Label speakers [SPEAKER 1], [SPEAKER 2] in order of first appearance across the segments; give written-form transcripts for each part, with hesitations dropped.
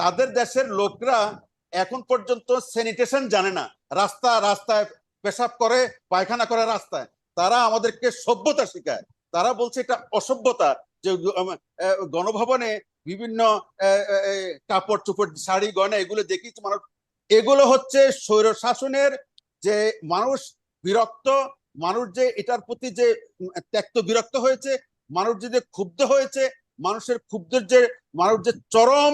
[SPEAKER 1] তাদের দেশের লোকরা এখন পর্যন্ত স্যানিটেশন জানে না, রাস্তায় পেশাব করে, পায়খানা করে রাস্তায়। তারা আমাদেরকে সভ্যতা শেখায়, তারা বলছে এটা অসভ্যতা। যে গণভবনে বিভিন্ন কাপড় চোপড়, শাড়ি গয়না এগুলো দেখিয়েছে মানুষ, এগুলো হচ্ছে স্বৈর শাসনের যে মানুষ বিরক্ত, মানুষ যে এটার প্রতি যে ত্যক্ত বিরক্ত হয়েছে, মানুষ যে ক্ষুব্ধ হয়েছে, মানুষের ক্ষুব্ধের যে মানুষ যে চরম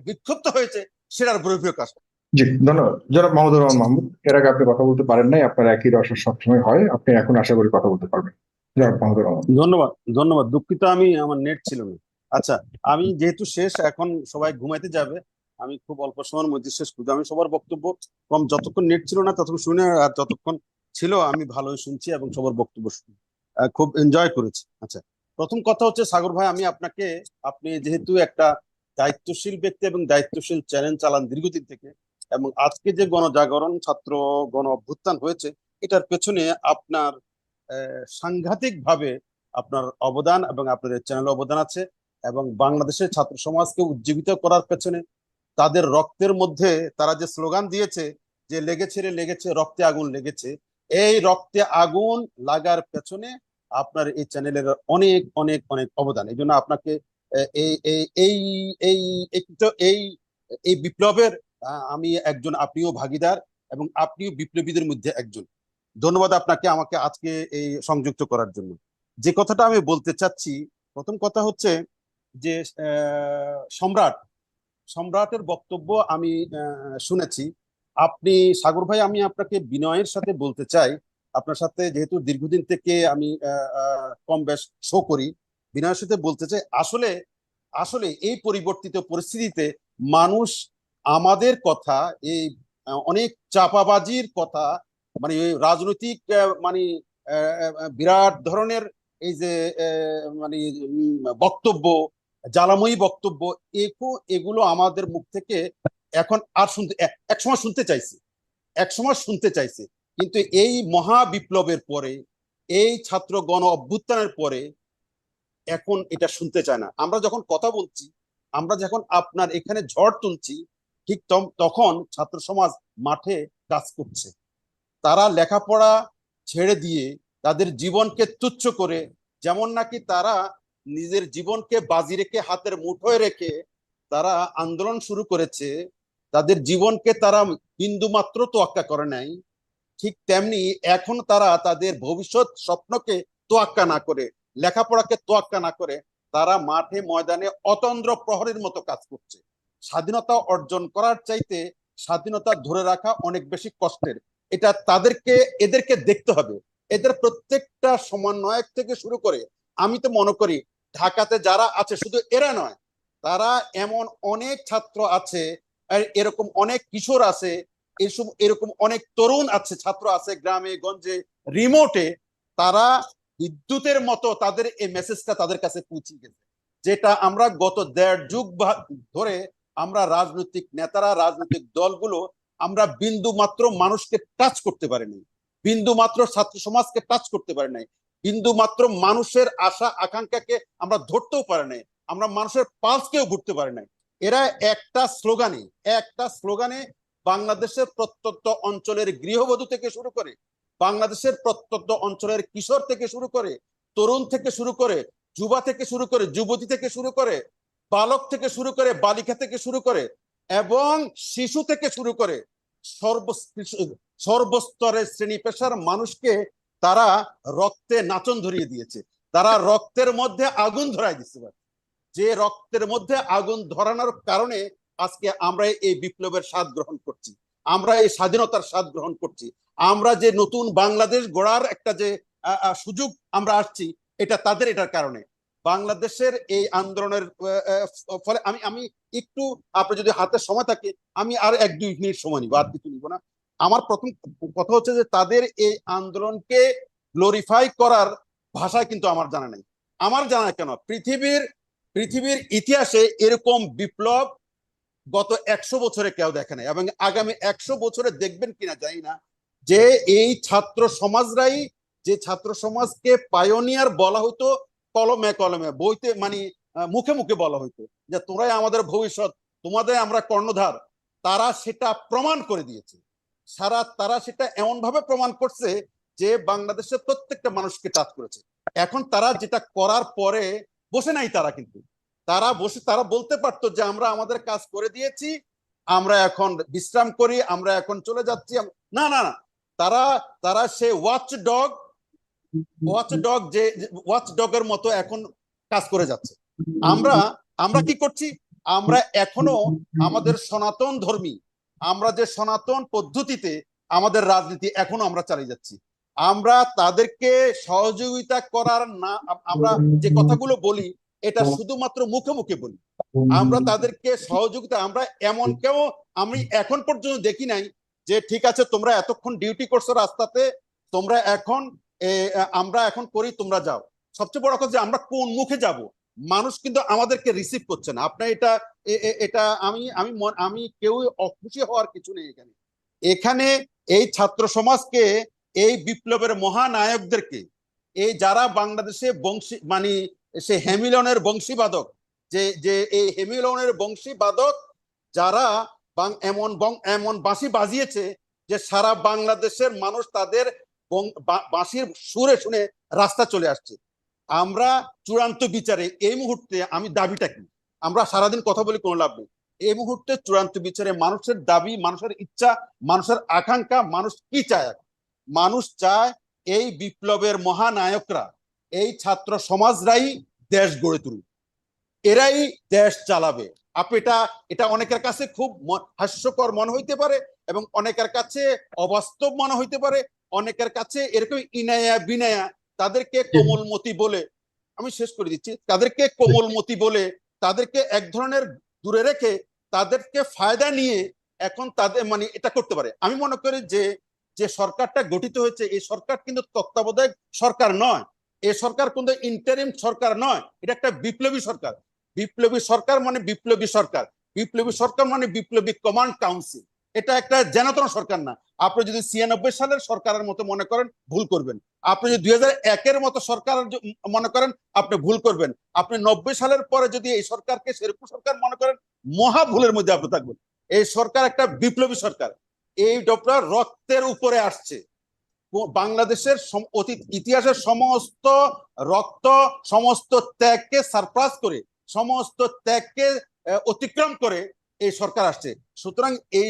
[SPEAKER 1] বিক্ষুব্ধ হয়েছে, সেটার বহিঃপ্রকাশ।
[SPEAKER 2] জি, ধন্যবাদ জনাব মাহমুদুর রহমান মাহমুদ। এর আগে আপনি কথা বলতে পারেন নাই, আপনার একই রসদ সবসময় হয়, আপনি এখন আশা করি কথা বলতে পারবেন। জনাব মাহমুদুর রহমান।
[SPEAKER 1] ধন্যবাদ, ধন্যবাদ। দুঃখিত, আমার নেট ছিল না। আচ্ছা, আমি যেহেতু শেষ, এখন সবাই ঘুমাইতে যাবে, আমি খুব অল্প সময়ের মধ্যে শেষ করবো। আমি সবার বক্তব্য কম, যতক্ষণ নেট ছিল না ততক্ষণ শুনে, আর যতক্ষণ ছিল আমি ভালোই শুনছি এবং সবার বক্তব্য শুনে খুব এনজয় করেছি। আচ্ছা, প্রথম কথা হচ্ছে সাগর ভাই, আপনি যেহেতু একটা দায়িত্বশীল ব্যক্তি এবং দায়িত্বশীল চ্যানেল চালান দীর্ঘদিন থেকে, এবং আজকে যে গণজাগরণ, ছাত্র গণ অভ্যুত্থান হয়েছে, এটার পেছনে আপনার সাংঘাতিক ভাবে আপনার অবদান এবং আপনাদের চ্যানেল অবদান আছে। এবং বাংলাদেশের ছাত্র সমাজকে উজ্জীবিত করার পেছনে তাদের রক্তের মধ্যে তারা যে স্লোগান দিয়েছে, যে লেগেছে রে লেগেছে, রক্তে আগুন লেগেছে, এই রক্তে আগুন লাগার পেছনে আপনার এই চ্যানেলের অনেক অনেক অনেক অবদান। এই জন্য আপনাকে এই এই এই এই এই এই বিপ্লবের আমি একজন, আপনিও ভাগিদার এবং আপনিও বিপ্লবীদের মধ্যে একজন। ধন্যবাদ আপনাকে আমাকে আজকে এই সংযুক্ত করার জন্য। যে কথাটা আমি বলতে চাচ্ছি, প্রথম কথা হচ্ছে যে সম্রাটের বক্তব্য আমি শুনেছি। আপনি সাগর ভাই, আমি আপনাকে বিনয়ের সাথে বলতে চাই, আপনার সাথে যেহেতু দীর্ঘদিন থেকে আমি কম বেশ শো করি, বিনয়ের সাথে বলতে চাই, আসলে আসলে এই পরিবর্তিত পরিস্থিতিতে মানুষ আমাদের কথা, এই অনেক চাপাবাজির কথা, মানে রাজনৈতিক মানে বিরাট ধরনের এই যে মানে বক্তব্য, জ্বালাময়ী বক্তব্য, এগুলো আমাদের মুখ থেকে এখন আর শুনতে, একসময় শুনতে চাইছে, একসময় শুনতে চাইছে, কিন্তু এই মহা বিপ্লবের পরে, এই ছাত্র গণ অভ্যুত্থানের পরে এখন এটা শুনতে চায় না। আমরা যখন কথা বলছি, আমরা যখন আপনার এখানে ঝড় তুলছি, ঠিক তখন ছাত্র সমাজ মাঠে কাজ করছে। তারা লেখাপড়া ছেড়ে দিয়ে তাদের জীবনকে তুচ্ছ করে, যেমন নাকি তারা নিজের জীবনকে বাজি রেখে, হাতের মুঠোয় রেখে তারা আন্দোলন শুরু করেছে, তাদের জীবনকে তারা বিন্দু মাত্র তোয়াক্কা করে নাই, ঠিক তেমনি এখন তারা তাদের ভবিষ্যৎ স্বপ্নকে তোয়াক্কা না করে, লেখাপড়াকে তোয়াক্কা না করে, তারা মাঠে ময়দানে অতন্দ্র প্রহরীর মতো কাজ করছে। স্বাধীনতা অর্জন করার চাইতে স্বাধীনতা ধরে রাখা অনেক বেশি কষ্টের। এটা এদেরকে দেখতে হবে। এদের প্রত্যেকটা সমন্বয়ক থেকে শুরু করে, আমি তো মনে করি ঢাকাতে যারা আছে, শুধু এরা নয়, তারা এমন অনেক ছাত্র আছে, আর এরকম অনেক কিশোর আছে, এরকম অনেক তরুণ আছে, ছাত্র আছে গ্রামে গঞ্জে, রিমোটে, তারা বিদ্যুতের মতো তাদের এই মেসেজটা তাদের কাছে পৌঁছে গেছে, যেটা আমরা গত 1.5 যুগ ধরে আমরা রাজনৈতিক নেতারা, রাজনৈতিক দলগুলো, আমরা বিন্দু মাত্র মানুষকে টাচ করতে পারিনি, বিন্দু মাত্র ছাত্র সমাজকে টাচ করতে পারি নাই, বিন্দু মাত্র মানুষের আশা আকাঙ্ক্ষাকে আমরা ধরতেও পারি নাই, আমরা মানুষের পালসকেও ঘুরতে পারি নাই। এরা একটা স্লোগানে বাংলাদেশের প্রত্যন্ত অঞ্চলের গৃহবধূ থেকে শুরু করে, বাংলাদেশের প্রত্যন্ত অঞ্চলের কিশোর থেকে শুরু করে, তরুণ থেকে শুরু করে, যুবা থেকে শুরু করে, যুবতী থেকে শুরু করে, বালক থেকে শুরু করে, বালিকা থেকে শুরু করে, এবং শিশু থেকে শুরু করে সর্বস্তরের শ্রেণী পেশার মানুষকে তারা রক্তে নাচন ধরিয়ে দিয়েছে। তারা রক্তের মধ্যে আগুন ধরাই দিচ্ছে। যে রক্তের মধ্যে আগুন ধরানোর কারণে আজকে আমরা এই বিপ্লবের স্বাদ গ্রহণ করছি, আমরা এই স্বাধীনতার স্বাদ গ্রহণ করছি, আমরা যে নতুন বাংলাদেশ গড়ার একটা যে সুযোগ আমরা আসছি, এটার কারণে। বাংলাদেশের এই আন্দোলনের ফলে আমি একটু, আপনি যদি হাতে সময় থাকে, আমি আর 1-2 মিনিট সময় নিব, আর কিছু নিব না। আমার প্রথম কথা হচ্ছে যে তাদের এই আন্দোলনকে গ্লোরিফাই করার ভাষায় কিন্তু আমার জানা নেই। আমার জানা কেন, পৃথিবীর ইতিহাসে এরকম বিপ্লব গত 100 বছরে কেউ দেখে নাই, এবং আগামী 100 বছরে দেখবেন কিনা জানি না, যে এই ছাত্র সমাজরাই, যে ছাত্র সমাজকে পায়োনিয়ার বলা হতো কলমে কলমে, বইতে মানে মুখে মুখে বলা হতো যে তোরাই আমাদের ভবিষ্যৎ, তোমাদের আমরা কর্ণধার, তারা সেটা প্রমাণ করে দিয়েছে। তারা সেটা এমন ভাবে প্রমাণ করছে যে বাংলাদেশের প্রত্যেকটা মানুষকে টাচ করেছে। এখন তারা যেটা করার পরে বসে নাই, তারা কিন্তু তারা বলতে পারতো যে আমরা আমাদের কাজ করে দিয়েছি, আমরা এখন বিশ্রাম করি, আমরা এখন চলে যাচ্ছি। না না না, তারা তারা সে ওয়াচ ডগের মতো এখন কাজ করে যাচ্ছে। আমরা আমরা কি করছি? আমরা এখনো আমাদের সনাতন ধর্মী, আমরা যে সনাতন পদ্ধতিতে আমাদের রাজনীতি এখনো আমরা চালিয়ে যাচ্ছি। আমরা তাদেরকে সহযোগিতা করার না, আমরা যে কথাগুলো বলি এটা শুধুমাত্র মুখে মুখে বলি। আমরা তাদেরকে সহযোগিতা, আমরা এমন কেউ আমি এখন পর্যন্ত দেখি নাই যে ঠিক আছে তোমরা এতক্ষণ ডিউটি করছো রাস্তাতে, তোমরা এখন আমরা এখন করি, তোমরা যাও। সবচেয়ে বড় কথা যে আমরা কোন মুখে যাব, মানুষ কিন্তু আমাদেরকে রিসিভ করছে না। আপনার এটা এটা আমি আমি আমি কেউ অখুশি হওয়ার কিছু নেই এখানে। এখানে এই ছাত্র সমাজকে, এই বিপ্লবের মহানায়কদেরকে, এই যারা বাংলাদেশে বংশী মানে সে হেমিলনের বংশীবাদক, যে যে এই হেমিলনের বংশীবাদক যারা এমন এমন বাঁশি বাজিয়েছে যে সারা বাংলাদেশের মানুষ তাদের বাঁশির সুরে শুনে রাস্তা চলে আসছে। আমরা চূড়ান্ত বিচারে এই মুহূর্তে, আমি দাবিটা কি, আমরা সারাদিন কথা বলি কোনো লাভ নেই। এই মুহূর্তে চূড়ান্ত বিচারে মানুষের দাবি, মানুষের ইচ্ছা, মানুষের আকাঙ্ক্ষা, মানুষ কি চায়? মানুষ চায় এই বিপ্লবের মহানায়করা, এই ছাত্র সমাজরাই দেশ গড়ে তুলুক, এরাই দেশ চালাবে। আপনি এটা অনেকের কাছে খুব হাস্যকর মনে হইতে পারে এবং অনেকের কাছে অবাস্তব মনে হইতে পারে, অনেকের কাছে এরকম ইনায়া বিনায়া তাদেরকে কোমলমতি বলে, আমি শেষ করে দিচ্ছি, তাদেরকে কোমলমতি বলে তাদেরকে এক ধরনের দূরে রেখে তাদেরকে ফায়দা নিয়ে এখন তাদের মানে এটা করতে পারে। আমি মনে করি যে যে সরকারটা গঠিত হয়েছে, এই সরকার কিন্তু তত্ত্বাবধায়ক সরকার নয়, এই সরকার কিন্তু ইন্টারিম সরকার নয়, এটা একটা বিপ্লবী সরকার। বিপ্লবী সরকার মানে বিপ্লবী সরকার, বিপ্লবী সরকার মানে বিপ্লবী কমান্ড কাউন্সিল। এটা একটা জেনাতন সরকার না। আপনি যদি 96 সালের সরকারের মতো মনে করেন, ভুল করবেন। আপনি যদি 2001-এর মতো সরকার মনে করেন, আপনি ভুল করবেন। আপনি 90 সালের পরে যদি এই সরকারকে সেরকম সরকার মনে করেন, মহা ভুলের মধ্যে আপনি থাকবেন। এই সরকার একটা বিপ্লবী সরকার, এই ডোপটা রক্তের উপরে আসছে। বাংলাদেশের অতীত ইতিহাসের সমস্ত রক্ত, সমস্ত ত্যাগকে সারপ্রাস করে, সমস্ত ত্যাগকে অতিক্রম করে এই সরকার আসছে। সুতরাং এই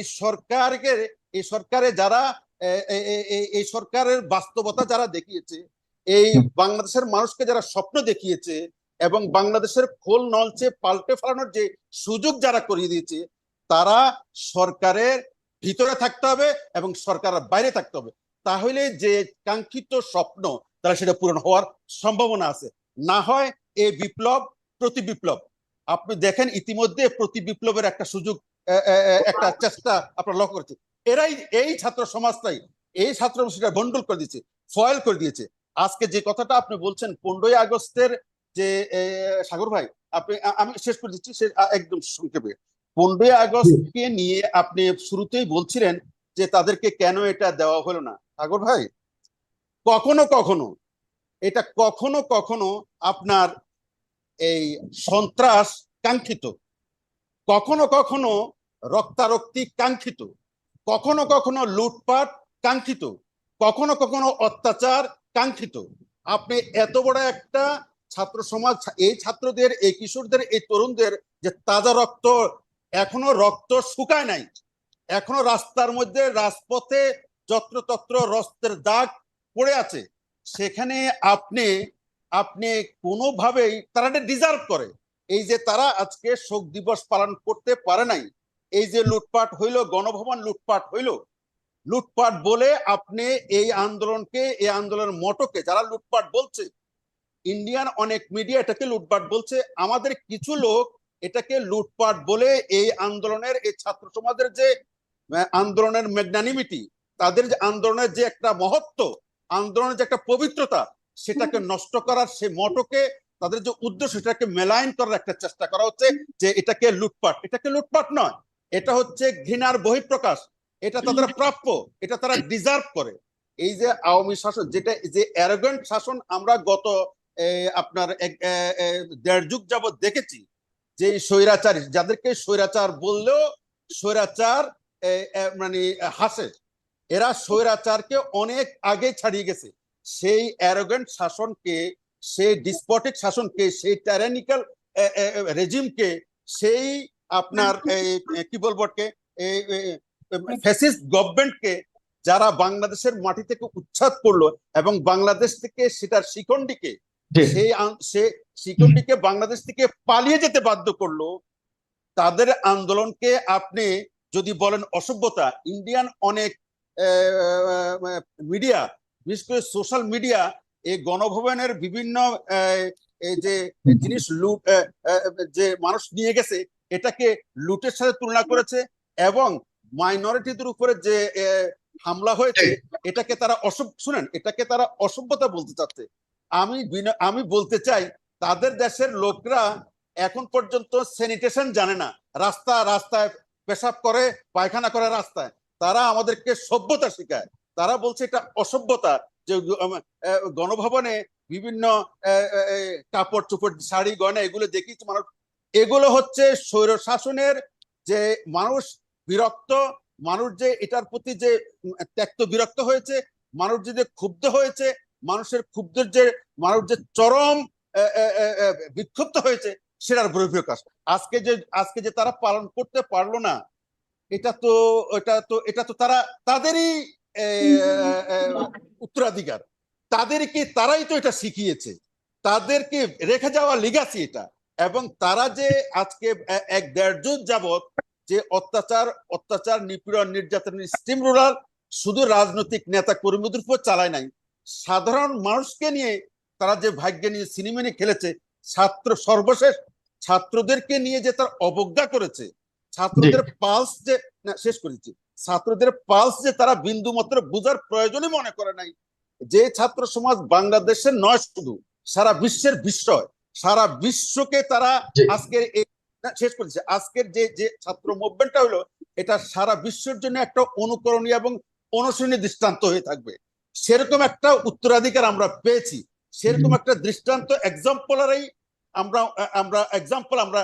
[SPEAKER 1] সরকারে যারা এই সরকারের বাস্তবতা যারা দেখিয়েছে, এই বাংলাদেশের মানুষকে যারা স্বপ্ন দেখিয়েছে এবং বাংলাদেশের খোল নলচে পাল্টে ফেলানোর যে সুযোগ যারা করিয়ে দিয়েছে, তারা সরকারের ভিতরে থাকতে হবে এবং সরকারের বাইরে থাকতে হবে। তাহলে যে কাঙ্ক্ষিত স্বপ্ন তারা সেটা পূরণ হওয়ার সম্ভাবনা আছে। না হয় এই বিপ্লব প্রতি বিপ্লব, আপনি দেখেন ইতিমধ্যে প্রতি বিপ্লবের একটা সুযোগ, একটা চেষ্টা আপনারা লক্ষ্য করছেন। এই ছাত্র সমাজটাই, এই ছাত্র সেটা বন্ডল করে দিয়েছে, ফয়েল করে দিয়েছে। আজকে যে কথাটা আপনি বলছেন 15ই আগস্টের যে সাগর ভাই, আপনি আমি শেষ করে দিচ্ছি একদম সংক্ষেপে। 15ই আগস্টকে নিয়ে আপনি শুরুতেই বলছিলেন যে তাদেরকে কেন এটা দেওয়া হলো না। সাগর ভাই, কখনো কখনো এটা কখনো কখনো আপনার এই সন্ত্রাস কাঙ্ক্ষিত, কখনো কখনো রক্তারক্তি কাঙ্ক্ষিত, কখনো কখনো লুটপাট কাঙ্ক্ষিত, কখনো কখনো অত্যাচার কাঙ্ক্ষিত। আপনি এত বড় একটা ছাত্র সমাজ, এই ছাত্রদের, এই কিশোরদের, এই তরুণদের যে তাজা রক্ত, এখনো রক্ত শুকায় নাই, এখনো রাস্তার মধ্যে রাজপথে যত্রতত্র রক্তের দাগ পড়ে আছে, সেখানে আপনি আপনি কোনোভাবেই তারা ডিজার্ভ করে। এই যে তারা আজকে শোক দিবস পালন করতে পারে নাই, এই যে লুটপাট হইলো, গণভবন লুটপাট হইলো, লুটপাট বলে আপনি এই আন্দোলনকে, এই আন্দোলনের মটোকে যারা লুটপাট বলছে, ইন্ডিয়ান অনেক মিডিয়া এটাকে লুটপাট বলছে, আমাদের কিছু লোক এটাকে লুটপাট বলে এই আন্দোলনের, এই ছাত্র সমাজের যে আন্দোলনের ম্যাগনানিমিটি, তাদের যে আন্দোলনের যে একটা মহত্ব, আন্দোলনের যে একটা পবিত্রতা, সেটাকে নষ্ট করার, সেই মটোকে, তাদের যে উদ্দেশ্য সেটাকে মেলাইন করার একটা চেষ্টা করা হচ্ছে যে এটাকে লুটপাট। এটাকে লুটপাট নয়, এটা হচ্ছে ঘৃণার বহিঃপ্রকাশ, এটা তাদের প্রাপ্য, এটা তারা ডিজার্ভ করে। এই যে আওয়ামী শাসন, যেটা যে অ্যারোগেন্ট শাসন আমরা গত আপনার 1.5 যুগ যাবত দেখেছি, যে স্বৈরাচার, যাদেরকে স্বৈরাচার বললেও স্বৈরাচার মানে হাসে, এরা স্বৈরাচারকে অনেক আগে ছাড়িয়ে গেছে। সেই অ্যারোগেন্ট শাসনকে, সেই ডিসপটিক শাসনকে, সেই টাইরানিক্যাল রেজিমকে, সেই আপনার কি বলবো ফ্যাসিস্ট গভর্নমেন্টকে যারা বাংলাদেশের মাটি থেকে উচ্ছেদ করলো এবং বাংলাদেশ থেকে সেটার শিখণ্ডীকে, সে শিখণ্ডীকে বাংলাদেশ থেকে পালিয়ে যেতে বাধ্য করলো, তাদের আন্দোলনকে আপনি যদি বলেন অসভ্যতা, ইন্ডিয়ান অনেক মিডিয়া, বিশেষ করে সোশ্যাল মিডিয়া, এই গণভবনের বিভিন্ন এই যে জিনিস লুট, যে মানুষ নিয়ে গেছে, এটাকে লুটের সাথে তুলনা করেছে, এবং মাইনরিটিদের উপরে যে হামলা হয়েছে এটাকে তারা শুনেন, এটাকে তারা অসভ্যতা বলতে চাচ্ছে। আমি বলতে চাই, তাদের দেশের লোকরা এখন পর্যন্ত স্যানিটেশন জানে না, রাস্তায় পেশাব করে, পায়খানা করে রাস্তায়, তারা আমাদেরকে সভ্যতা শেখায়। তারা বলছে এটা অসভ্যতা, যে গণভবনে বিভিন্ন কাপড় চোপড়, শাড়ি, গয়না এগুলো দেখিয়েছে মানুষ, এগুলো হচ্ছে স্বৈর শাসনের, যে মানুষ বিরক্ত, মানুষ যে এটার প্রতি যে ত্যক্ত বিরক্ত হয়েছে, মানুষ যে ক্ষুব্ধ হয়েছে, মানুষের ক্ষুব্ধের যে মানুষ যে চরম বিক্ষুব্ধ হয়েছে, সেটার বহিঃপ্রকাশ। আজকে যে তারা পালন করতে পারলো না, এটা তো তাদেরই উত্তরাধিকার, তারাই তো এটা শিখিয়েছে, তাদেরকে রেখে যাওয়া লিগাসি এটা। এবং তারা যে আজকে 1-1.5 যুগ যাবত যে অত্যাচার, নিপীড়ন, নির্যাতন, স্টিম রোলার শুধু রাজনৈতিক নেতা কর্মীদের উপর চালায় নাই, সাধারণ মানুষকে নিয়ে তারা যে ভাগ্য নিয়ে সিনেমা নিয়ে খেলেছে, সর্বশেষ ছাত্রদেরকে নিয়ে যে তার অবজ্ঞা করেছে, ছাত্রদের পালস যে শেষ করেছি, ছাত্রদের পালস যে তারা বিন্দু মাত্র বুঝার প্রয়োজনই মনে করে নাই, যে ছাত্র সমাজ বাংলাদেশের নয়, শুধু সারা বিশ্বের বিস্ময়, সারা বিশ্বকে তারা আজকের শেষ করেছে। আজকের যে ছাত্র মুভমেন্টটা হলো, এটা সারা বিশ্বের জন্য একটা অনুকরণীয় এবং অনুসরণীয় দৃষ্টান্ত হয়ে থাকবে। সেরকম একটা উত্তরাধিকার আমরা পেয়েছি, সেরকম একটা দৃষ্টান্ত এক্সাম্পল আমরা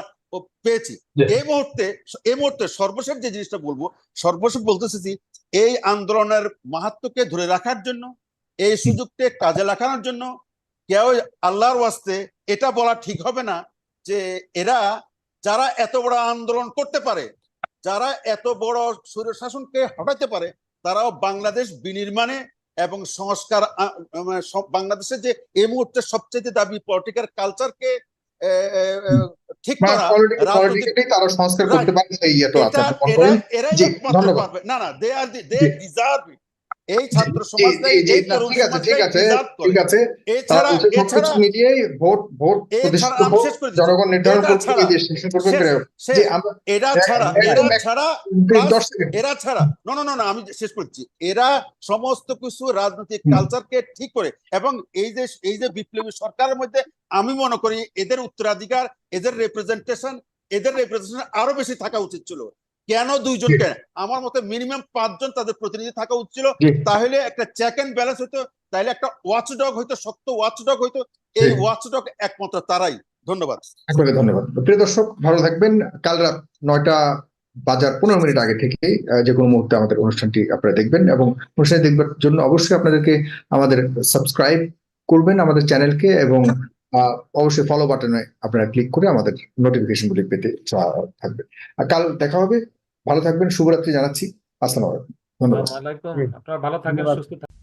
[SPEAKER 1] পেয়েছি। এই মুহূর্তে সর্বশেষ যে জিনিসটা বলবো, বলতে চাইছি, এই আন্দোলনের মাহাত্ম্যকে ধরে রাখার জন্য, এই সুযোগকে কাজে লাগানোর জন্য কেউ আল্লাহর ওয়াস্তে এটা বলা ঠিক হবে না যে এরা যারা এত বড় আন্দোলন করতে পারে, যারা এত বড় স্বৈরশাসনকে হটাতে পারে, তারাও বাংলাদেশ বিনির্মাণে এবং সংস্কার, বাংলাদেশের যে এই মুহূর্তে সবচেয়ে দাবি পলিটিক্যাল কালচারকে ঠিক করা,
[SPEAKER 2] তারা সংস্কার করতে পারে,
[SPEAKER 1] এরাই একমাত্র পারবে। না, দে ডিজার্ভ ইট। এই ছাত্র সমাজ,
[SPEAKER 2] জনগণ নির্ধারণ করছে,
[SPEAKER 1] এরা ছাড়া আমি শেষ করছি, এরা সমস্ত কিছু রাজনৈতিক কালচারকে ঠিক করে, এবং এই যে বিপ্লবী সরকারের মধ্যে আমি মনে করি এদের উত্তরাধিকার, এদের রিপ্রেজেন্টেশন আরো বেশি থাকা উচিত ছিল। কেন 2 জনকে? আমার মতে মিনিমাম 5 জন তাদের প্রতিনিধি থাকা উচিত ছিল, তাহলে একটা চেক এন্ড ব্যালেন্স হইতো, তাহলে একটা ওয়াচডগ হইতো, শক্ত ওয়াচডগ হইতো। এই ওয়াচডগ একমাত্র তারাই। ধন্যবাদ।
[SPEAKER 2] ধন্যবাদ। প্রিয় দর্শক, ভালো থাকবেন। কাল রাত 9:15 আগে থেকে যে কোনো মুহূর্তে আমাদের অনুষ্ঠানটি আপনারা দেখবেন, এবং অনুষ্ঠানটি দেখবার জন্য অবশ্যই আপনাদেরকে আমাদের সাবস্ক্রাইব করবেন আমাদের চ্যানেলকে, এবং অবশ্যই ফলো বাটনে আপনারা ক্লিক করে আমাদের নোটিফিকেশন গুলি পেতে থাকবেন। কাল দেখা হবে। ভালো থাকবেন, শুভরাত্রি জানাচ্ছি। আসসালামু আলাইকুম। ধন্যবাদ।
[SPEAKER 3] আপনারা ভালো থাকেন, সুস্থ থাকেন।